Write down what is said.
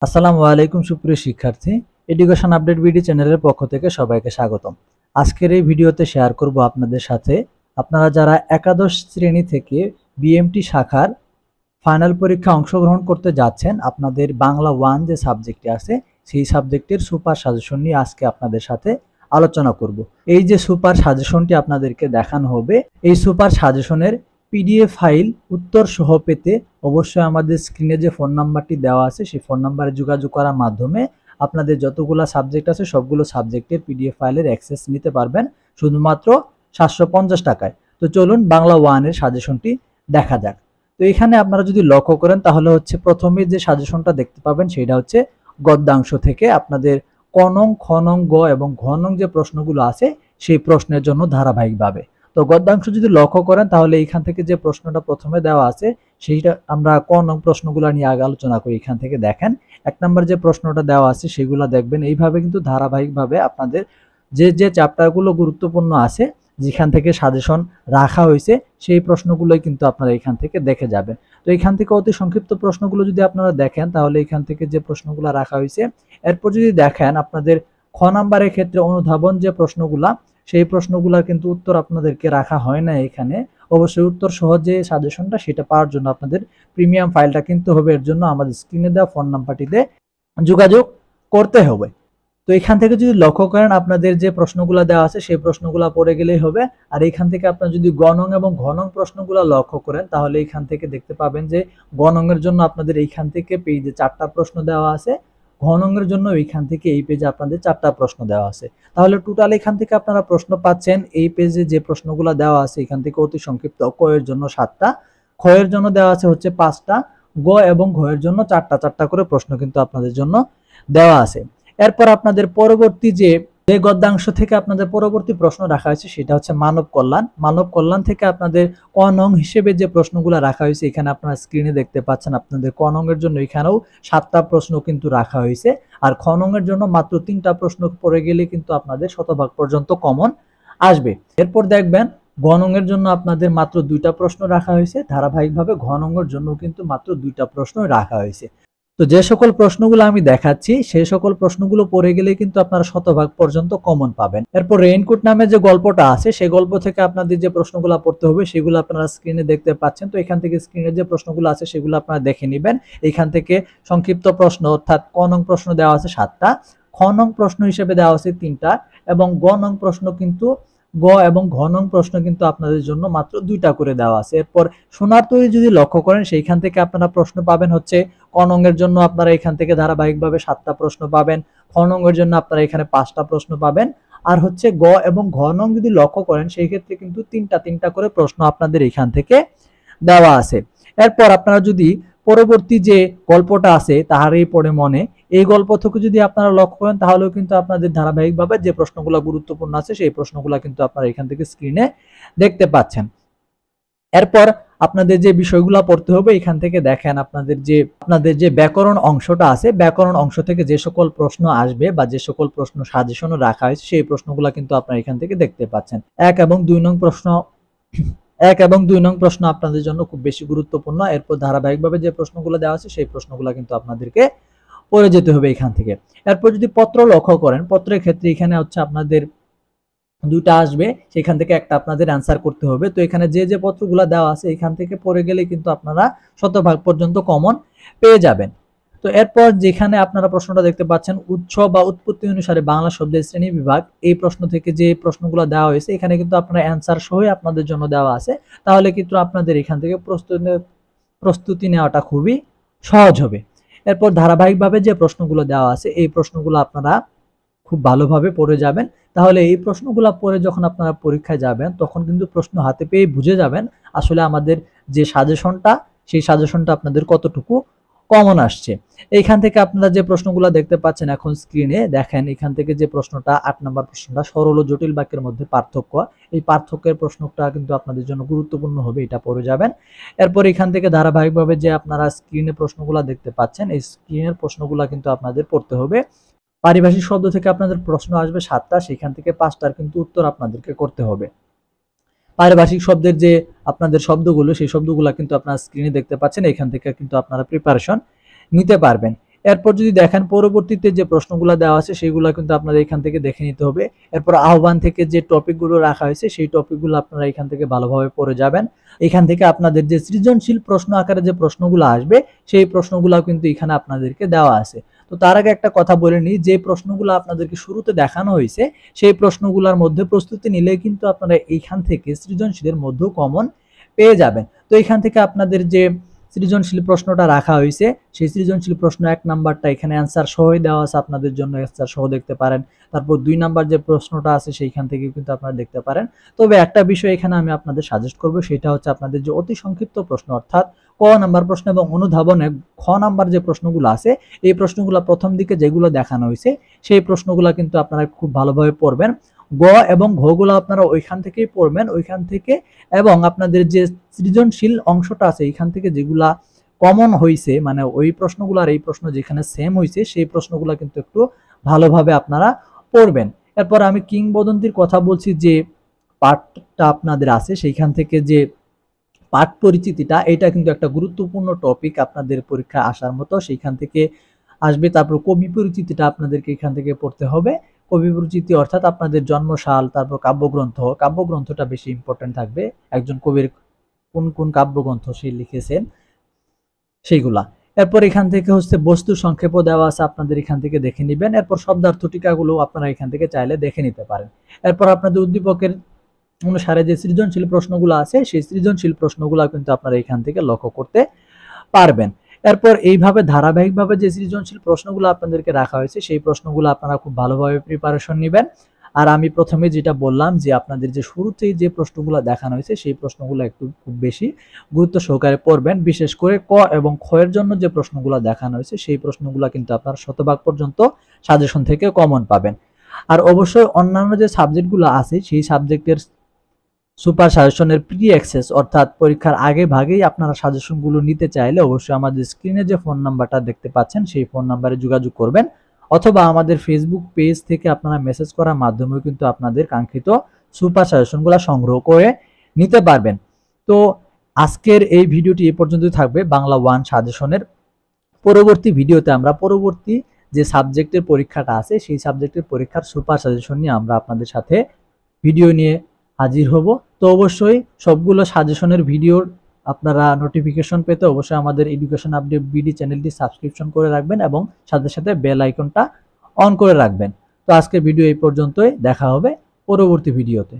আসসালামু আলাইকুম সুপ্রিয় শিক্ষার্থী, এডুকেশন আপডেট বিডি চ্যানেলের পক্ষ থেকে সবাইকে স্বাগতম। আজকের এই ভিডিওতে শেয়ার করব আপনাদের সাথে আপনারা যারা একাদশ শ্রেণী থেকে বিএমটি শাখার ফাইনাল পরীক্ষা অংশগ্রহণ করতে যাচ্ছেন, আপনাদের বাংলা 1 যে সাবজেক্টটি আছে সেই সাবজেক্টের সুপার সাজেশন নিয়ে আজকে আপনাদের সাথে আলোচনা করব। এই যে সুপার সাজেশনটি আপনাদেরকে দেখানো হবে, এই সুপার সাজেশনের পিডিএফ ফাইল উত্তর সহ পেতে অবশ্যই আমাদের স্ক্রিনে যে ফোন নাম্বারটি দেওয়া আছে সেই ফোন নাম্বারে যোগাযোগ করার মাধ্যমে আপনাদের যতগুলো সাবজেক্ট আছে সবগুলো সাবজেক্টের পিডিএফ ফাইলের অ্যাক্সেস নিতে পারবেন শুধুমাত্র 750 টাকায়। তো চলুন বাংলা 1 এর সাজেশনটি দেখা যাক। তো এখানে আপনারা যদি লক্ষ্য করেন তাহলে হচ্ছে প্রথমে যে সাজেশনটা দেখতে পাবেন সেটা হচ্ছে গদ্যাংশ থেকে আপনাদের ক নং, খ নং, গ এবং ঘ নং যে প্রশ্নগুলো আছে সেই প্রশ্নের জন্য ধারাবাহিকভাবে। তো গদ্যাংশ যদি লক্ষ্য করেন তাহলে এখান থেকে যে প্রশ্নটা প্রথমে দেওয়া আছে সেইটা আমরা ক নং প্রশ্নগুলো নিয়ে আগে আলোচনা করি। এখান থেকে দেখেন 1 নম্বর যে প্রশ্নটা দেওয়া আছে সেগুলো দেখবেন। এইভাবে কিন্তু ধারাবাহিকভাবে আপনাদের যে চ্যাপ্টারগুলো গুরুত্বপূর্ণ আছে যেখান থেকে সাজেশন রাখা হয়েছে সেই প্রশ্নগুলোই কিন্তু আপনারা এখান থেকে দেখে যাবেন। তো এখান থেকে অতি সংক্ষিপ্ত প্রশ্নগুলো যদি আপনারা দেখেন তাহলে এখান থেকে যে প্রশ্নগুলো রাখা হয়েছে, এরপর যদি দেখেন আপনাদের খ নাম্বারের ক্ষেত্রে অনুধাবন যে প্রশ্নগুলা সেই প্রশ্নগুলোর কিন্তু উত্তর আপনাদেরকে রাখা হয় না এখানে। অবশ্যই উত্তর সহ যে সাজেশনটা সেটা পাওয়ার জন্য আপনাদের প্রিমিয়াম ফাইলটা কিনতে হবে। এর জন্য আমাদের স্ক্রিনে দেওয়া ফোন নাম্বারটিতে যোগাযোগ করতে হবে। তো এখান থেকে যদি লক্ষ্য করেন আপনাদের যে প্রশ্নগুলো দেওয়া আছে সেই প্রশ্নগুলো পড়ে গেলেই হবে। আর এখান থেকে আপনারা যদি গ নং এবং ঘ নং প্রশ্নগুলো লক্ষ্য করেন তাহলে এখান থেকে দেখতে পাবেন যে গ নং এর জন্য আপনাদের এইখান থেকে পেজে 4টা প্রশ্ন দেওয়া আছে, ঘ নং এর জন্য এইখান থেকে এই পেজে আপনাদের 4টা প্রশ্ন দেওয়া আছে। তাহলে টোটাল এখান থেকে আপনারা প্রশ্ন পাচ্ছেন এই পেজে যে প্রশ্নগুলো দেওয়া আছে এখান থেকে অতি সংক্ষিপ্ত ক এর জন্য 7টা, খ এর জন্য দেওয়া আছে হচ্ছে 5টা, গ এবং ঘ এর জন্য 4টা করে প্রশ্ন কিন্তু আপনাদের জন্য দেওয়া আছে। এরপর আপনাদের পরবর্তী যে গদ্যাংশ থেকে আপনাদের পরবর্তী প্রশ্ন রাখা হয়েছে সেটা হচ্ছে মানব কল্যাণ। মানব কল্যাণ থেকে আপনাদের ক নং হিসেবে যে প্রশ্নগুলো রাখা হয়েছে এখানে আপনারা স্ক্রিনে দেখতে পাচ্ছেন আপনাদের ক নং এর জন্য এখানেও 7টা প্রশ্ন কিন্তু রাখা হয়েছে। আর খ নং এর জন্য মাত্র 3টা প্রশ্ন পড়ে গেলে কিন্তু আপনাদের শতভাগ পর্যন্ত কমন আসবে। এরপর দেখবেন ঘ নং এর জন্য আপনাদের মাত্র 2টা প্রশ্ন রাখা হয়েছে, ধারাবাহিকভাবে ঘ নং এর জন্য কিন্তু মাত্র 2টা প্রশ্ন রাখা হয়েছে। তো যে সকল প্রশ্নগুলো আমি দেখাচ্ছি সেই সকল প্রশ্নগুলো পড়ে গেলে কিন্তু আপনারা শতভাগ পর্যন্ত কমন পাবেন। এরপর রেইনকোট নামে যে গল্পটা আছে সেই গল্প থেকে আপনাদের যে প্রশ্নগুলো পড়তে হবে সেগুলো আপনারা স্ক্রিনে দেখতে পাচ্ছেন। তো এখান থেকে স্ক্রিনে যে প্রশ্নগুলো আছে সেগুলো আপনারা দেখে নেবেন। এখান থেকে সংক্ষিপ্ত প্রশ্ন অর্থাৎ ক নং প্রশ্ন দেওয়া আছে 7টা, খ নং প্রশ্ন হিসেবে দেওয়া আছে 3টা এবং গ নং প্রশ্ন কিন্তু গ এবং ঘ নং প্রশ্ন কিন্তু আপনাদের জন্য মাত্র 2টা করে দেওয়া আছে। এরপর সোনার তৈরি যদি লক্ষ্য করেন সেইখান থেকে আপনারা প্রশ্ন পাবেন হচ্ছে ক নং এর জন্য আপনারা এখান থেকে ধারাবাহিকভাবে 7টা প্রশ্ন পাবেন, খ নং এর জন্য আপনারা এখানে 5টা প্রশ্ন পাবেন। আর হচ্ছে গ এবং ঘ নং যদি লক্ষ্য করেন সেই ক্ষেত্রে কিন্তু 3টা করে প্রশ্ন আপনাদের এখান থেকে দেওয়া আছে। এরপর আপনারা যদি পরবর্তী যে গল্পটা আছে তাহারই পড়ে মনে, এই গল্প থেকে যদি আপনারা লক্ষ্য করেন তাহলেও কিন্তু আপনাদের ধারাবাহিকভাবে যে প্রশ্নগুলো গুরুত্বপূর্ণ আছে সেই প্রশ্নগুলো কিন্তু আপনারা এখান থেকে স্ক্রিনে দেখতে পাচ্ছেন। এরপর আপনাদের যে বিষয়গুলো পড়তে হবে এখান থেকে দেখেন আপনাদের যে ব্যাকরণ অংশটা আছে ব্যাকরণ অংশ থেকে যে সকল প্রশ্ন আসবে বা যে সকল প্রশ্ন সাজেশনে রাখা হয়েছে সেই প্রশ্নগুলো কিন্তু আপনারা এখান থেকে দেখতে পাচ্ছেন। 1 এবং 2 নং প্রশ্ন আপনাদের জন্য খুব বেশি গুরুত্বপূর্ণ। এরপর ধারাবাহিকভাবে যে প্রশ্নগুলো দেওয়া আছে সেই প্রশ্নগুলো কিন্তু আপনাদেরকে পড়ে যেতে হবে এখান থেকে। এরপর যদি পত্র লক্ষ্য করেন পত্রের ক্ষেত্রে এখানে হচ্ছে আপনাদের 2টা আসবে, সেখান থেকে একটা আপনাদের অ্যান্সার করতে হবে। তো এখানে যে পত্রগুলো দেওয়া আছে এখান থেকে পড়ে গেলে কিন্তু আপনারা শতভাগ পর্যন্ত কমন পেয়ে যাবেন। তো এরপর যেখানে আপনারা প্রশ্নটা দেখতে পাচ্ছেন উৎস বা উৎপত্তি অনুসারে বাংলা শব্দের শ্রেণী বিভাগ, এই প্রশ্ন থেকে যে প্রশ্নগুলো দেওয়া হয়েছে এখানে কিন্তু আপনারা অ্যান্সার সহ আপনাদের জন্য দেওয়া আছে। তাহলে কিন্তু আপনাদের এখান থেকে প্রস্তুতি নেওয়াটা খুবই সহজ হবে। এরপর ধারাবাহিকভাবে যে প্রশ্নগুলো দেওয়া আছে এই প্রশ্নগুলো আপনারা খুব ভালোভাবে পড়ে যাবেন। তাহলে এই প্রশ্নগুলো পড়ে যখন আপনারা পরীক্ষায় যাবেন তখন কিন্তু প্রশ্ন হাতে পেয়ে বুঝে যাবেন আসলে আমাদের যে সাজেশনটা সেই সাজেশনটা আপনাদের কতটুকু কমন আসছে। এইখান থেকে আপনারা যে প্রশ্নগুলো দেখতে পাচ্ছেন এখন স্ক্রিনে দেখেন, এখান থেকে যে প্রশ্নটা 8 নম্বর প্রশ্নটা সরল ও জটিল বাক্যের মধ্যে পার্থক্য, এই পার্থক্যের প্রশ্নটা কিন্তু আপনাদের জন্য গুরুত্বপূর্ণ হবে, এটা পড়ে যাবেন। এরপর এখান থেকে ধারাবাহিকভাবে যে আপনারা স্ক্রিনে প্রশ্নগুলো দেখতে পাচ্ছেন এই স্ক্রিনের প্রশ্নগুলো কিন্তু আপনাদের পড়তে হবে। পারিভাষিক শব্দ থেকে আপনাদের প্রশ্ন আসবে 7টা, সেখান থেকে 5টার কিন্তু উত্তর আপনাদেরকে করতে হবে। পারিভাষিক শব্দের যে আপনাদের শব্দগুলো সেই শব্দগুলো কিন্তু আপনারা স্ক্রিনে দেখতে পাচ্ছেন, এখান থেকে কিন্তু আপনারা প্রিপারেশন নিতে পারবেন। এরপর যদি দেখেন পরবর্তীতে যে প্রশ্নগুলো দেওয়া আছে সেগুলো কিন্তু আপনাদের এখান থেকে দেখে নিতে হবে। এরপর আহ্বান থেকে যে টপিকগুলো রাখা হয়েছে সেই টপিকগুলো আপনারা এখান থেকে ভালোভাবে পড়ে যাবেন। এখান থেকে আপনাদের যে সৃজনশীল প্রশ্ন আকারে যে প্রশ্নগুলো আসবে সেই প্রশ্নগুলো কিন্তু এখানে আপনাদেরকে দেওয়া আছে। তো তার আগে একটা কথা বলে নিই, যে প্রশ্নগুলো আপনাদেরকে শুরুতে দেখানো হয়েছে সেই প্রশ্নগুলোর মধ্যে প্রস্তুতি নিলে কিন্তু আপনারা এইখান থেকে সৃজনশীলের মধ্যেও কমন পেয়ে যাবেন। তো এখান থেকে আপনাদের যে সৃজনশীল প্রশ্নটা রাখা হয়েছে সেই সৃজনশীল প্রশ্ন 1 নাম্বারটা এখানে অ্যান্সার সহই দেওয়া আছে, আপনাদের জন্য অ্যান্সার সহ দেখতে পারেন। তারপর 2 নাম্বার যে প্রশ্নটা আছে সেইখান থেকে কিন্তু আপনারা দেখতে পারেন। তবে একটা বিষয় এখানে আমি আপনাদের সাজেস্ট করব, সেটা হচ্ছে আপনাদের যে অতি সংক্ষিপ্ত প্রশ্ন অর্থাৎ ক নাম্বার প্রশ্ন এবং অনুধাবনে খ নাম্বার যে প্রশ্নগুলো আছে এই প্রশ্নগুলো প্রথম দিকে যেগুলো দেখানো হয়েছে সেই প্রশ্নগুলো কিন্তু আপনারা খুব ভালোভাবে পড়বেন। গ এবং ঘ গুলো আপনারা ওইখান থেকেই পড়বেন, ওইখান থেকে, এবং আপনাদের যে সৃজনশীল অংশটা আছে এইখান থেকে যেগুলা কমন হয়েছে মানে ওই প্রশ্নগুলো আর এই প্রশ্ন যেখানে সেম হয়েছে সেই প্রশ্নগুলো কিন্তু একটু ভালোভাবে আপনারা পড়বেন। এরপর আমি কিংবদন্তির কথা বলছি যে পাঠটা আপনাদের আছে সেইখান থেকে যে পাঠ পরিচিতিটা, এটা কিন্তু একটা গুরুত্বপূর্ণ টপিক আপনাদের পরীক্ষা আসার মতো, সেইখান থেকে আসবে। তারপর কবি পরিচিতিটা আপনাদেরকে এখান থেকে পড়তে হবে। কবি পরিচিতি অর্থাৎ আপনাদের জন্মসাল, তারপর কাব্যগ্রন্থটা বেশি ইম্পর্টেন্ট থাকবে, একজন কবির কোন কোন কাব্যগ্রন্থ সে লিখেছেন সেইগুলা। এরপর এখান থেকে হচ্ছে বস্তু সংক্ষেপও দেওয়া আছে, আপনাদের এখান থেকে দেখে নেবেন। এরপর শব্দার্থ টিকাগুলো আপনারা এখান থেকে চাইলে দেখে নিতে পারেন। এরপর আপনাদের উদ্দীপকের অনুসারে যে সৃজনশীল প্রশ্নগুলো আছে সেই সৃজনশীল প্রশ্নগুলো কিন্তু আপনারা এখান থেকে লক্ষ্য করতে পারবেন। এরপর এইভাবে ধারাবাহিকভাবে যে সৃজনশীল প্রশ্নগুলো আপনাদেরকে রাখা হয়েছে সেই প্রশ্নগুলো আপনারা খুব ভালোভাবে প্রিপারেশন নেবেন। আর আমি প্রথমে যেটা বললাম যে আপনাদের যে শুরুতেই যে প্রশ্নগুলো দেখানো হয়েছে সেই প্রশ্নগুলো একটু খুব বেশি গুরুত্ব সহকারে পড়বেন। বিশেষ করে ক এবং খ এর জন্য যে প্রশ্নগুলো দেখানো হয়েছে সেই প্রশ্নগুলো কিন্তু আপনারা শতভাগ পর্যন্ত সাজেশন থেকে কমন পাবেন। আর অবশ্যই অন্যান্য যে সাবজেক্টগুলো আছে সেই সাবজেক্টের সুপার সাজেশনের প্রি অ্যাক্সেস অর্থাৎ পরীক্ষার আগে ভাগেই আপনারা সাজেশনগুলো নিতে চাইলে অবশ্যই আমাদের স্ক্রিনে যে ফোন নাম্বারটা দেখতে পাচ্ছেন সেই ফোন নাম্বারে যোগাযোগ করবেন, অথবা আমাদের ফেসবুক পেজ থেকে আপনারা মেসেজ করার মাধ্যমেও কিন্তু আপনাদের কাঙ্ক্ষিত সুপার সাজেশনগুলো সংগ্রহ করে নিতে পারবেন। তো আজকের এই ভিডিওটি এ পর্যন্তই থাকবে বাংলা 1 সাজেশনের। পরবর্তী ভিডিওতে আমরা পরবর্তী যে সাবজেক্টের পরীক্ষাটা আছে সেই সাবজেক্টের পরীক্ষার সুপার সাজেশন নিয়ে আমরা আপনাদের সাথে ভিডিও নিয়ে হাজির হব। তো অবশ্যই সবগুলো সাজেশনের ভিডিওর আপনারা নোটিফিকেশন পেতে অবশ্যই আমাদের এডুকেশন আপডেট বিডি চ্যানেলটি সাবস্ক্রিপশন করে রাখবেন এবং সাথে সাথে বেল আইকনটা অন করে রাখবেন। তো আজকের ভিডিও এই পর্যন্তই, দেখা হবে পরবর্তী ভিডিওতে।